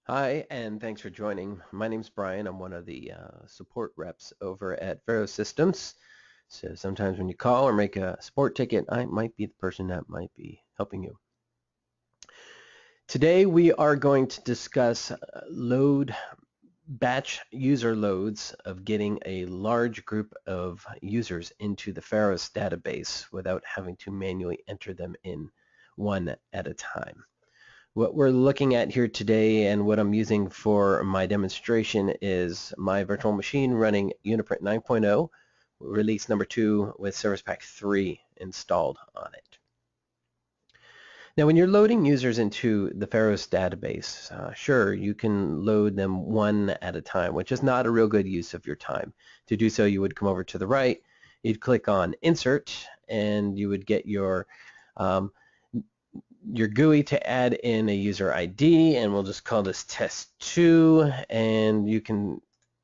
Hi, and thanks for joining. My name's Brian. I'm one of the support reps over at Pharos Systems. So sometimes when you call or make a support ticket, I might be the person that might be helping you. Today we are going to discuss batch user loads of getting a large group of users into the Pharos database without having to manually enter them in one at a time. What we're looking at here today and what I'm using for my demonstration is my virtual machine running Uniprint 9.0, release number 2 with Service Pack 3 installed on it. Now when you're loading users into the Pharos database, sure, you can load them one at a time, which is not a real good use of your time. To do so, you would come over to the right, you'd click on Insert, and you would get your GUI to add in a user ID, and we'll just call this test2, and you can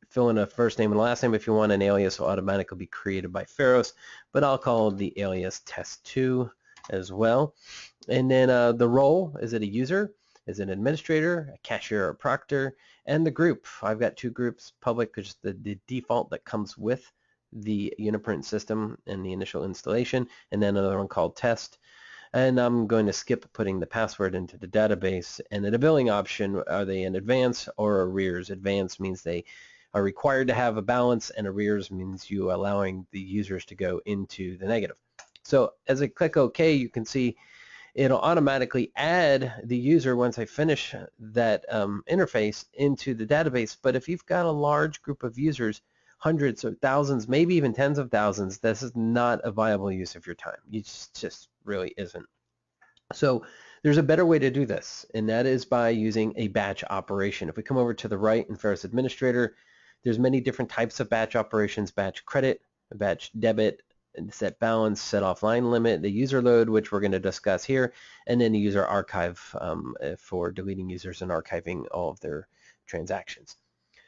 fill in a first name and last name if you want. An alias will automatically be created by Pharos, but I'll call the alias test2 as well. And then the role, is it a user, is it an administrator, a cashier, or a proctor, and the group. I've got two groups, public, which is the default that comes with the Uniprint system in the initial installation, and then another one called test. And I'm going to skip putting the password into the database. And then a billing option, are they in advance or arrears? Advance means they are required to have a balance, and arrears means you allowing the users to go into the negative. So as I click OK, you can see it'll automatically add the user once I finish that interface into the database. But if you've got a large group of users, hundreds or thousands, maybe even tens of thousands, this is not a viable use of your time. It just really isn't. So there's a better way to do this, and that is by using a batch operation. If we come over to the right in Pharos Administrator, there's many different types of batch operations: batch credit, batch debit, set balance, set offline limit, the user load, which we're going to discuss here, and then the user archive for deleting users and archiving all of their transactions.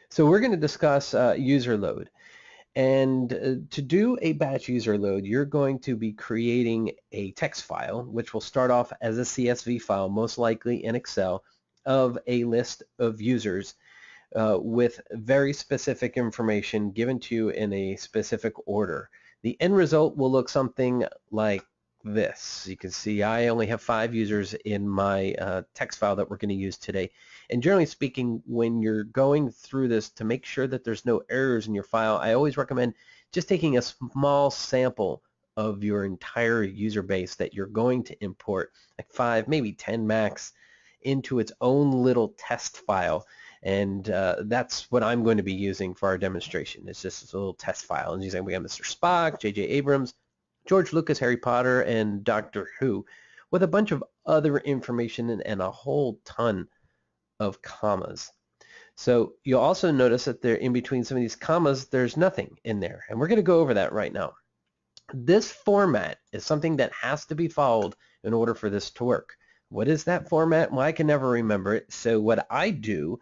So we're going to discuss user load. And to do a batch user load, you're going to be creating a text file, which will start off as a CSV file, most likely in Excel, of a list of users with very specific information given to you in a specific order. The end result will look something like this. You can see I only have 5 users in my text file that we're going to use today. And generally speaking, when you're going through this to make sure that there's no errors in your file, I always recommend just taking a small sample of your entire user base that you're going to import, like 5, maybe 10 max, into its own little test file. And that's what I'm going to be using for our demonstration. It's just a little test file. And you say we got Mr. Spock, J.J. Abrams, George Lucas, Harry Potter, and Doctor Who, with a bunch of other information and a whole ton of commas. So you'll also notice that there, in between some of these commas, there's nothing in there. And we're going to go over that right now. This format is something that has to be followed in order for this to work. What is that format? Well, I can never remember it. So what I do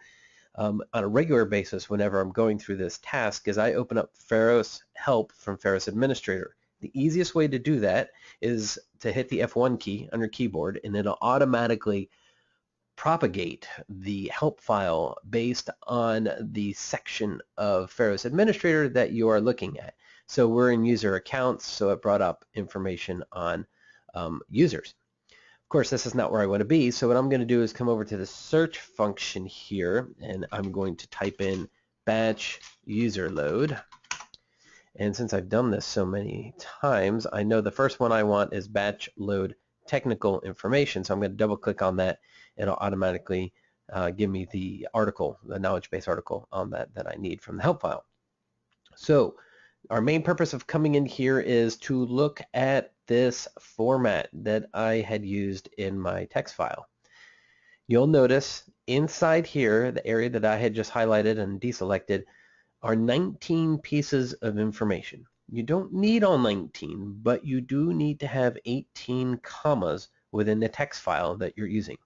on a regular basis whenever I'm going through this task is I open up Pharos Help from Pharos Administrator. The easiest way to do that is to hit the F1 key on your keyboard, and it'll automatically propagate the help file based on the section of Pharos Administrator that you are looking at. So we're in user accounts, so it brought up information on users. Of course, this is not where I want to be, so what I'm going to do is come over to the search function here, and I'm going to type in batch user load. And since I've done this so many times, I know the first one I want is batch load technical information, so I'm going to double click on that. It'll automatically give me the article, the knowledge base article on that I need from the help file. So our main purpose of coming in here is to look at this format that I had used in my text file. You'll notice inside here, the area that I had just highlighted and deselected, are 19 pieces of information. You don't need all 19, but you do need to have 18 commas within the text file that you're using.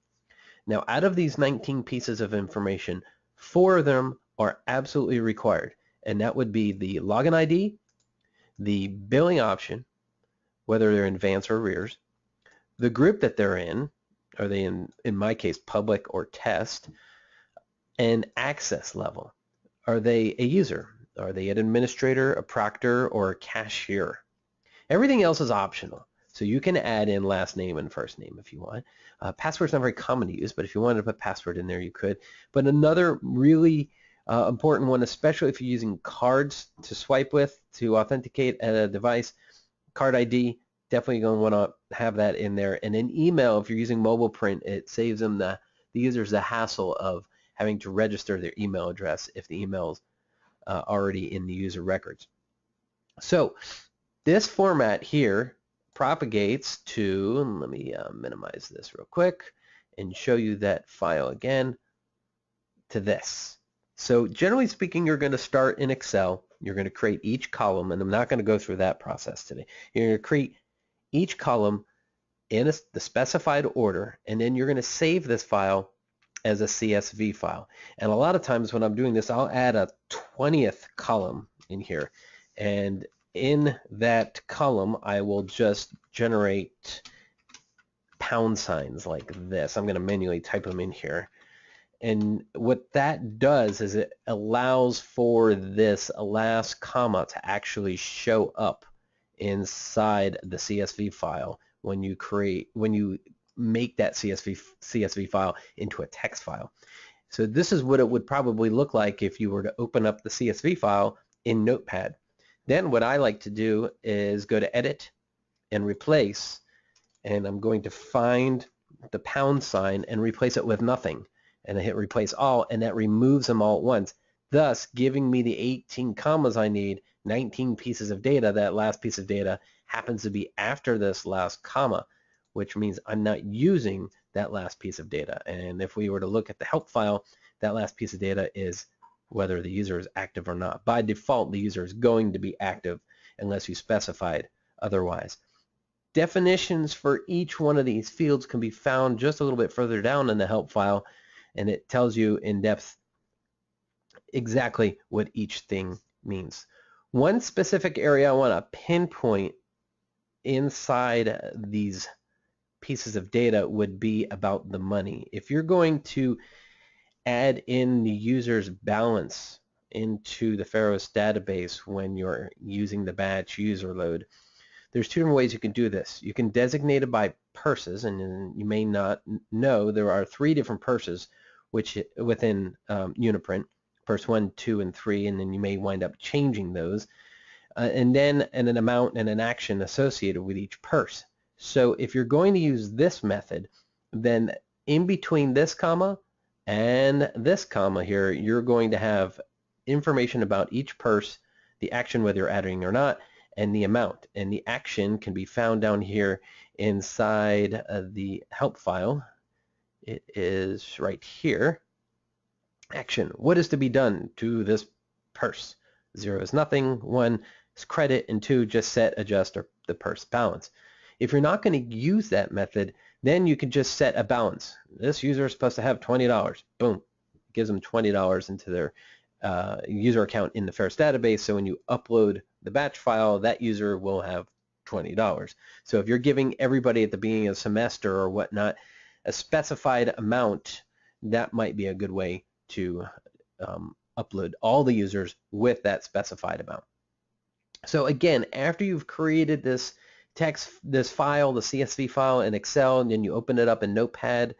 Now, out of these 19 pieces of information, 4 of them are absolutely required, and that would be the login ID, the billing option, whether they're in advance or arrears, the group that they're in, are they in my case, public or test, and access level. Are they a user? Are they an administrator, a proctor, or a cashier? Everything else is optional. So you can add in last name and first name if you want. Password's not very common to use, but if you wanted to put password in there, you could. But another really important one, especially if you're using cards to swipe with to authenticate at a device, card ID, definitely going to want to have that in there. And an email, if you're using mobile print, it saves them the users the hassle of having to register their email address if the email's already in the user records. So this format here propagates to, let me minimize this real quick and show you that file again, to this. So generally speaking, you're going to start in Excel. You're going to create each column, and I'm not going to go through that process today. You're going to create each column in the specified order, and then you're going to save this file as a CSV file. And a lot of times when I'm doing this, I'll add a 20th column in here, and in that column I will just generate pound signs like this. I'm going to manually type them in here, and what that does is it allows for this last comma to actually show up inside the CSV file when you make that CSV file into a text file. So this is what it would probably look like if you were to open up the CSV file in Notepad. Then what I like to do is go to Edit and Replace, and I'm going to find the pound sign and replace it with nothing. And I hit Replace All, and that removes them all at once, thus giving me the 18 commas I need, 19 pieces of data. That last piece of data happens to be after this last comma, which means I'm not using that last piece of data. And if we were to look at the help file, that last piece of data is whether the user is active or not. By default, the user is going to be active unless you specified otherwise. Definitions for each one of these fields can be found just a little bit further down in the help file, and it tells you in depth exactly what each thing means. One specific area I want to pinpoint inside these pieces of data would be about the money. If you're going to add in the user's balance into the Pharos database when you're using the batch user load, there's two different ways you can do this. You can designate it by purses, and you may not know there are 3 different purses which within Uniprint, purse 1, 2, and 3, and then you may wind up changing those, and then an amount and an action associated with each purse. So if you're going to use this method, then in between this comma and this comma here, you're going to have information about each purse, the action whether you're adding or not, and the amount. And the action can be found down here inside the help file. It is right here. Action. What is to be done to this purse? 0 is nothing, 1 is credit, and 2 just set, adjust, or the purse balance. If you're not going to use that method, then you can just set a balance. This user is supposed to have $20. Boom. It gives them $20 into their user account in the Pharos database. So when you upload the batch file, that user will have $20. So if you're giving everybody at the beginning of the semester or whatnot a specified amount, that might be a good way to upload all the users with that specified amount. So again, after you've created this file, the CSV file in Excel, and then you open it up in Notepad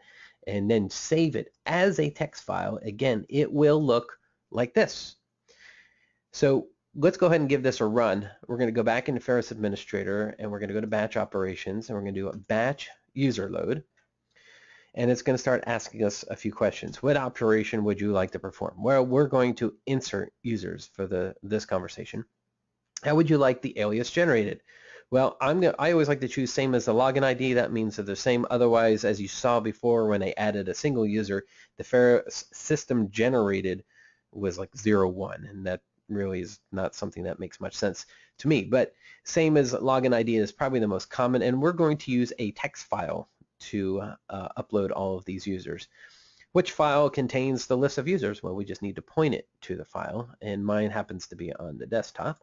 and then save it as a text file, again, it will look like this. So let's go ahead and give this a run. We're going to go back into Pharos Administrator, and we're going to go to Batch Operations, and we're going to do a Batch User Load. And it's going to start asking us a few questions. What operation would you like to perform? Well, we're going to insert users for this conversation. How would you like the alias generated? Well, I always like to choose same as the login ID. That means they're the same. Otherwise, as you saw before when I added a single user, the Pharos system generated was like 01, and that really is not something that makes much sense to me. But same as login ID is probably the most common, and we're going to use a text file to upload all of these users. Which file contains the list of users? Well, we just need to point it to the file, and mine happens to be on the desktop.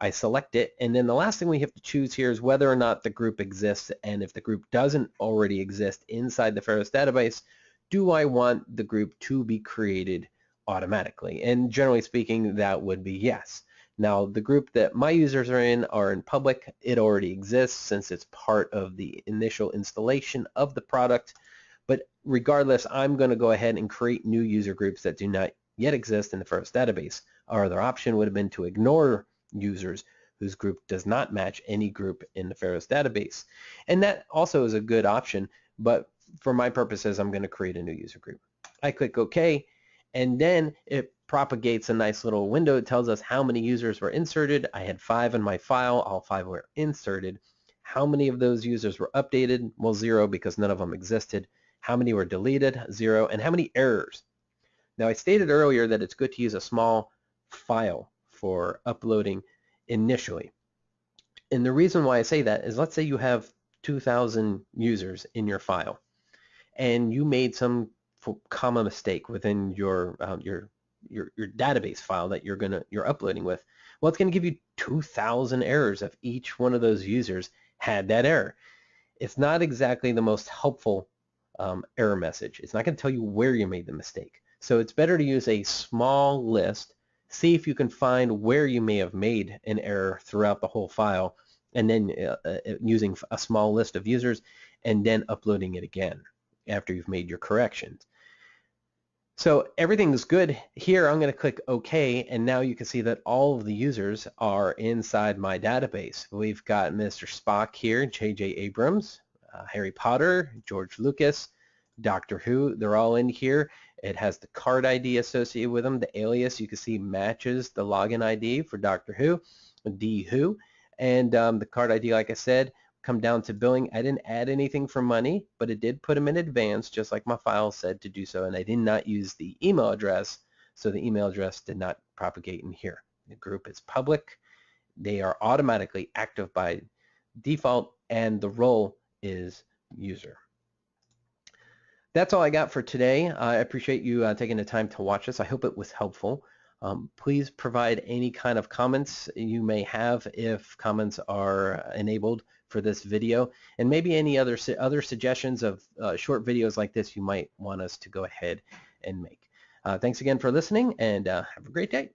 I select it, and then the last thing we have to choose here is whether or not the group exists, and if the group doesn't already exist inside the Pharos database, do I want the group to be created automatically? And generally speaking, that would be yes. Now, the group that my users are in public. It already exists since it's part of the initial installation of the product. But regardless, I'm going to go ahead and create new user groups that do not yet exist in the Pharos database. Our other option would have been to ignore users whose group does not match any group in the Pharos database. And that also is a good option, but for my purposes, I'm going to create a new user group. I click OK, and then it propagates a nice little window. It tells us how many users were inserted. I had 5 in my file. All 5 were inserted. How many of those users were updated? Well, 0, because none of them existed. How many were deleted? 0. And how many errors? Now, I stated earlier that it's good to use a small file for uploading initially. And the reason why I say that is, let's say you have 2,000 users in your file, and you made some common mistake within your database file that you're uploading with. Well, it's going to give you 2,000 errors if each one of those users had that error. It's not exactly the most helpful error message. It's not going to tell you where you made the mistake. So it's better to use a small list, see if you can find where you may have made an error throughout the whole file, and then using a small list of users, and then uploading it again after you've made your corrections. So everything's good. Here I'm going to click OK, and now you can see that all of the users are inside my database. We've got Mr. Spock here, J.J. Abrams, Harry Potter, George Lucas, Doctor Who. They're all in here. It has the card ID associated with them. The alias you can see matches the login ID for Doctor Who, D Who, and the card ID, like I said. Come down to billing. I didn't add anything for money, but it did put them in advance, just like my file said to do so, and I did not use the email address, so the email address did not propagate in here. The group is public. They are automatically active by default, and the role is user. That's all I got for today. I appreciate you taking the time to watch this. I hope it was helpful. Please provide any kind of comments you may have if comments are enabled for this video, and maybe any other suggestions of short videos like this you might want us to go ahead and make. Thanks again for listening, and have a great day.